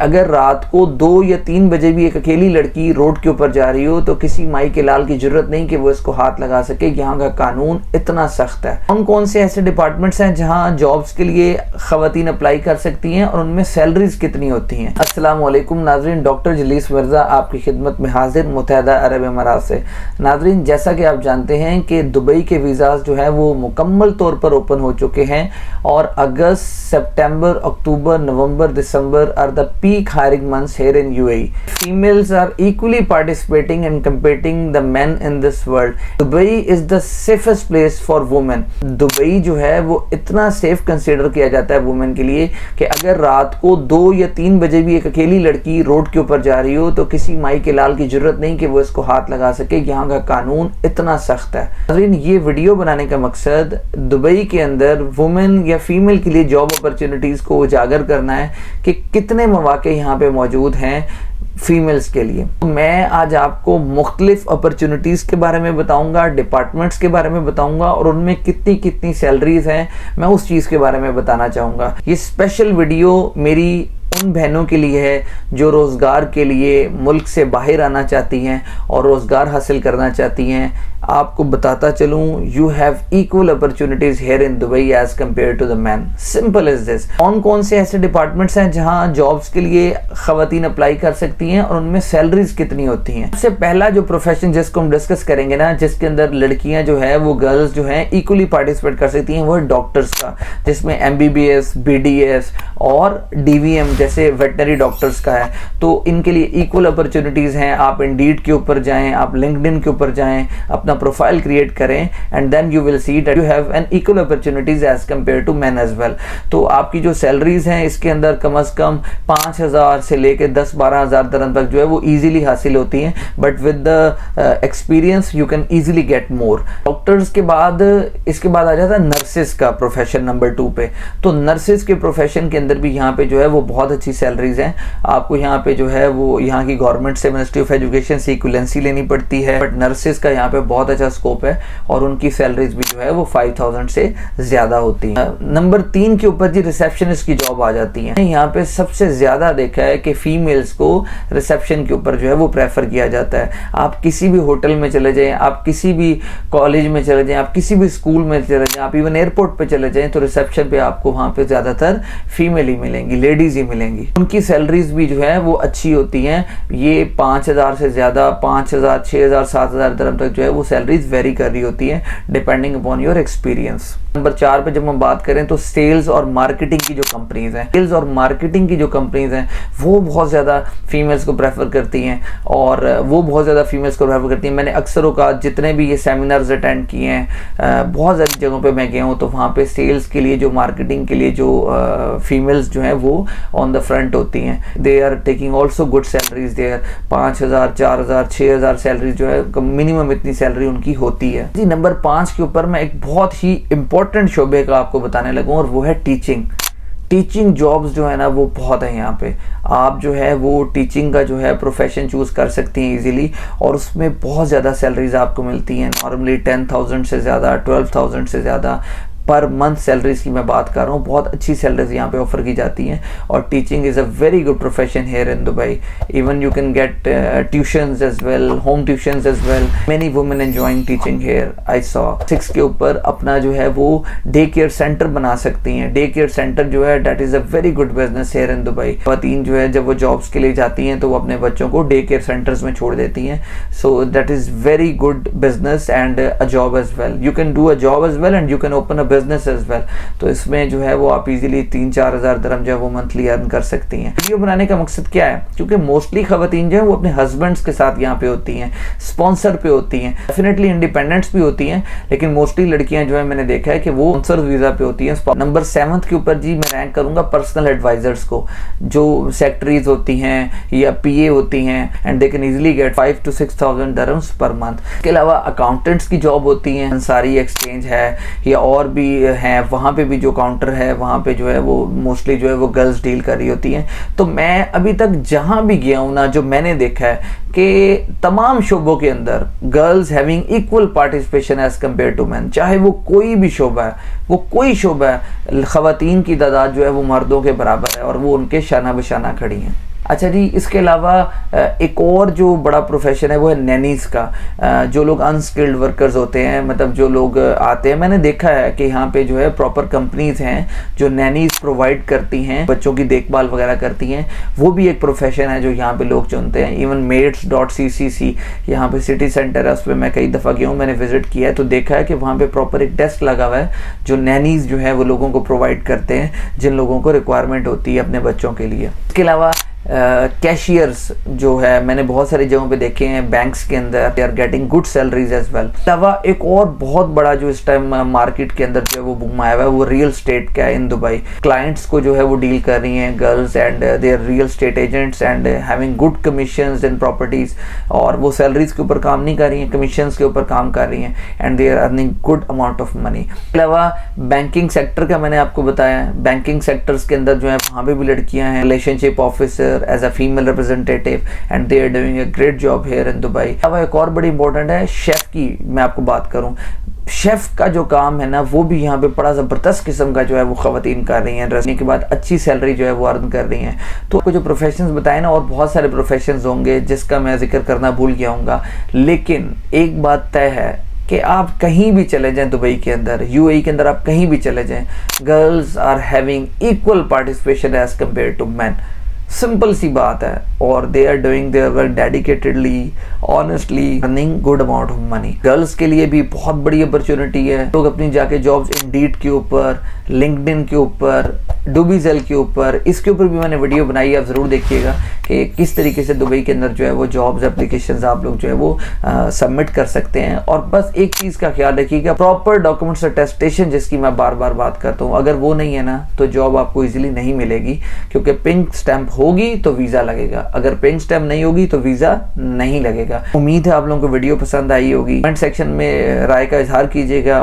अगर रात को 2 या 3 बजे भी एक अकेली लड़की रोड के ऊपर जा रही हो तो किसी माई के लाल की जरूरत नहीं कि वो इसको हाथ लगा सके। यहाँ का कानून इतना सख्त है। कौन कौन से ऐसे डिपार्टमेंट्स हैं जहाँ जॉब्स के लिए खवातीन अप्लाई कर सकती हैं और उनमें सैलरीज कितनी होती हैं? अस्सलाम वालेकुम नाजरीन, डॉक्टर जलीस मिर्जा आपकी खिदमत में हाजिर मुत्तहदा अरब अमारात से। नाजरीन, जैसा कि आप जानते हैं कि दुबई के वीज़ाज जो है वो मुकम्मल तौर पर ओपन हो चुके हैं और August, September, October, November, December are the peak hiring months here in UAE. Females are equally participating and competing the men in this world. Dubai is the safest place for women. Dubai जो है वो इतना safe consider किया जाता है women के लिए कि अगर रात को 2 या 3 बजे भी एक अकेली लड़की रोड के ऊपर जा रही हो तो किसी माई के लाल की जरूरत नहीं कि वो इसको हाथ लगा सके। यहाँ का कानून इतना सख्त है। नाज़रीन, ये वीडियो बनाने का मकसद दुबई के अंदर वुमेन या फीमेल के लिए जॉब अपॉर्चुनिटीज़ को उजागर करना है कि कितने मौके यहाँ पे मौजूद हैं फीमेल्स के लिए। मैं आज आपको मुख्तलिफ अपॉर्चुनिटीज़ के बारे में बताऊंगा, डिपार्टमेंट्स के बारे में बताऊंगा और उनमें कितनी कितनी सैलरीज हैं, मैं उस चीज़ के बारे में बताना चाहूँगा। ये स्पेशल वीडियो मेरी उन बहनों के लिए है जो रोज़गार के लिए मुल्क से बाहर आना चाहती हैं और रोज़गार हासिल करना चाहती हैं। आपको बताता चलूँ, you have equal opportunities here in Dubai as compare to the man. Simple is this. कौन कौन से ऐसे डिपार्टमेंट्स हैं जहां जॉब्स के लिए खवातीन अप्लाई कर सकती हैं और उनमें सैलरीज कितनी होती हैं? सबसे पहला जो प्रोफेशन जिसको हम डिस्कस करेंगे ना, जिसके अंदर लड़कियां जो है वो गर्ल्स जो हैं इक्वली पार्टिसिपेट कर सकती हैं, वो है डॉक्टर्स का, जिसमें MBBS, BDS और DVM जैसे वेटनरी डॉक्टर्स का है। तो इनके लिए इक्वल अपॉर्चुनिटीज़ हैं। आप इंडीड के ऊपर जाएँ, आप लिंक्डइन के ऊपर जाएँ, अपना प्रोफाइल क्रिएट करें and then you will see that you have an equal opportunities as compare to man as well. तो आपकी जो सैलरीज हैं इसके अंदर कम से कम 5,000 से लेकर 10-12,000 दरम तक जो है वो इजीली हासिल होती हैं, but with the experience you can easily get more. Doctors के बाद इसके बाद आ जाता है नर्सेस का प्रोफेशन नंबर 2 पे। तो नर्सेस के प्रोफेशन के अंदर भी यहाँ पे जो है वो बहुत अच्छी सैलरीज हैं। आपको यहाँ पे जो है वो यहाँ की गवर्नमेंट से मिनिस्ट्री ऑफ एजुकेशन से इक्विवेलेंसी लेनी पड़ती है, बट नर्सेस का यहाँ पे बहुत अच्छा स्कोप है और उनकी सैलरीज भी जो है वो 5,000 से ज्यादा होती है। नंबर 3 के ऊपर जी रिसेप्शनिस्ट की जॉब आ जाती है। यहाँ पे सबसे ज्यादा देखा है कि फीमेल्स को रिसेप्शन के ऊपर जो है वो प्रेफर किया जाता है। आप किसी भी होटल में चले जाएं, आप किसी भी कॉलेज में चले जाएं, आप किसी भी स्कूल में चले जाएं, आप इवन एयरपोर्ट पे चले जाएं, तो रिसेप्शन पे आपको वहाँ पे ज्यादातर फीमेल ही मिलेंगी, लेडीज ही मिलेंगी। उनकी सैलरीज भी जो है वो अच्छी होती हैं। ये 5,000 से ज्यादा 5,000, 6,000, 7,000 दरम तक जो है वो सैलरीज वेरी कर रही होती है depending upon your experience. Number 4 पे जब हम बात करें तो सेल्स और मार्केटिंग की जो कंपनीज हैं, सेल्स और मार्केटिंग की जो कंपनीज हैं वो बहुत ज़्यादा फीमेल्स को प्रेफर करती हैं और वो बहुत ज़्यादा फीमेल्स को प्रेफर करती हैं। मैंने अक्सर औकात जितने भी ये सेमिनार्स अटेंड किए हैं, बहुत सारी जगहों पे मैं गया हूँ, तो वहाँ पे सेल्स के लिए जो मार्केटिंग के लिए जो फीमेल्स जो हैं वो ऑन द फ्रंट होती हैं। They are taking also good salaries there. 5,000, 4,000, 6,000 salary जो है मिनिमम इतनी सैलरी उनकी होती है जी। नंबर 5 के ऊपर मैं एक बहुत ही इंपॉर्टेंट शोबे का आपको बताने लगूँ और वो है टीचिंग। टीचिंग जॉब्स जो है ना वो बहुत है यहाँ पे। आप जो है वो टीचिंग का जो है प्रोफेशन चूज़ कर सकती हैं इजीली और उसमें बहुत ज़्यादा सैलरीज आपको मिलती हैं। नॉर्मली 10,000 से ज़्यादा, 12,000 से ज़्यादा पर मंथ सैलरीज की मैं बात कर रहा हूँ। बहुत अच्छी सैलरीज यहाँ पे ऑफर की जाती हैं और teaching is a very good profession here in Dubai. Even you can get tuitions as well, home tuitions as well. Many women enjoying teaching here. I saw 6 के ऊपर अपना जो है वो डे केयर सेंटर बना सकती हैं। डे केयर सेंटर जो है that is a very good business here in Dubai. खवातीन जो है जब वो जॉब्स के लिए जाती हैं तो वो अपने बच्चों को डे केयर सेंटर्स में छोड़ देती हैं। So that is very good business and a job as well. You can do a job as well and you can open a business as well. तो इसमें जो है वो आप इजीली 3-4 हज़ार दरम जो है वो मंथली अर्न कर सकती हैं। वीडियो बनाने का मकसद क्या है? क्योंकि मोस्टली खवातीन जो है वो अपने हस्बैंड्स के साथ यहाँ पे होती हैं, स्पॉन्सर पे होती हैं, डेफिनेटली इंडिपेंडेंट्स भी होती हैं, लेकिन मोस्टली लड़कियां जो है मैंने देखा है कि वो स्पॉन्सर वीजा पे होती हैं। नंबर 7 के ऊपर जी मैं रैंक करूंगा पर्सनल एडवाइजर्स को, जो सेक्रेटरीज होती हैं या PA होती हैं and they can easily get 5,000 to 6,000 दरम्स per month. इसके अलावा अकाउंटेंट्स की जॉब होती हैं, अंसारी एक्सचेंज है या और भी हैं, वहाँ पे भी जो काउंटर है वहाँ पे जो है वो मोस्टली जो है वो गर्ल्स डील कर रही होती हैं। तो मैं अभी तक जहाँ भी गया हूँ ना, जो मैंने देखा है कि तमाम शोबों के अंदर girls having equal participation as compare to man. चाहे वो कोई भी शोबा है, वो कोई शोबा है, खवातीन की तादाद जो है वो मर्दों के बराबर है और वो उनके शाना बशाना खड़ी हैं। अच्छा जी, इसके अलावा एक और जो बड़ा प्रोफेशन है वो है नैनीज का। जो लोग अनस्किल्ड वर्कर्स होते हैं, मतलब जो लोग आते हैं, मैंने देखा है कि यहाँ पे जो है प्रॉपर कंपनीज हैं जो नैनीज प्रोवाइड करती हैं, बच्चों की देखभाल वगैरह करती हैं। वो भी एक प्रोफेशन है जो यहाँ पे लोग चुनते हैं। इवन mates.ccc यहाँ पे सिटी सेंटर है, उस पर मैं कई दफ़ा गया हूँ, मैंने विजिट किया है, तो देखा है कि वहाँ पे प्रॉपर एक डेस्क लगा हुआ है जो नैनीज जो है वो लोगोों को प्रोवाइड करते हैं जिन लोगों को रिक्वायरमेंट होती है अपने बच्चों के लिए। इसके अलावा कैशियर्स जो है मैंने बहुत सारी जगहों पे देखे हैं, बैंक्स के अंदर they are getting good salaries as well. अलावा एक और बहुत बड़ा जो इस टाइम मार्केट के अंदर जो है वो बूम आया हुआ है वो रियल स्टेट का है इन दुबई। क्लाइंट्स को जो है वो डील कर रही हैं girls and they are real estate agents and having good commissions in properties, और वो सैलरीज के ऊपर काम नहीं कर रही हैं, कमीशंस के ऊपर काम कर रही हैं and they are earning good amount of money. अलावा बैंकिंग सेक्टर का मैंने आपको बताया, बैंकिंग सेक्टर्स के अंदर जो है वहाँ पे भी लड़कियाँ हैं, relationship officer as a female representative and they are doing a great job here in Dubai। अब एक और बड़ी इंपॉर्टेंट है शेफ की, मैं आपको बात करूं, शेफ का जो काम है ना वो भी यहाँ पे बड़ा ज़बरदस्त किस्म का जो है वो ख़वातीन कर रही हैं, रसने के बाद अच्छी सैलरी जो है वो अर्न कर रही हैं। तो आपको जो प्रोफेशंस बताए ना, और बहुत सारे प्रोफेशंस होंगे जिसका मैं जिक्र करना भूल गया हूँगा, लेकिन एक बात तय है कि आप कहीं भी चले जाएं दुबई के अंदर, यूएई के अंदर आप कहीं भी चले जाएं, girls are having equal participation as compare to man. Simple सी बात है, और they are doing their work dedicatedly, honestly, earning good amount of money. Girls के लिए भी बहुत बड़ी अपॉर्चुनिटी है, लोग अपनी जाके जॉब्स इंडीड के ऊपर, लिंक्डइन के ऊपर, डूबीजेल के ऊपर, इसके ऊपर भी मैंने वीडियो बनाई है, आप ज़रूर देखिएगा कि किस तरीके से दुबई के अंदर जो है वो जॉब्स एप्लीकेशंस आप लोग जो है वो सबमिट कर सकते हैं। और बस एक चीज़ का ख्याल रखिएगा, प्रॉपर डॉक्यूमेंट्स अटेस्टेशन जिसकी मैं बार बार बात करता हूँ, अगर वो नहीं है ना तो जॉब आपको ईजिली नहीं मिलेगी, क्योंकि पिंक स्टैंप होगी तो वीज़ा लगेगा, अगर पिंक स्टैंप नहीं होगी तो वीज़ा नहीं लगेगा। उम्मीद है आप लोगों को वीडियो पसंद आई होगी। कमेंट सेक्शन में राय का इजहार कीजिएगा।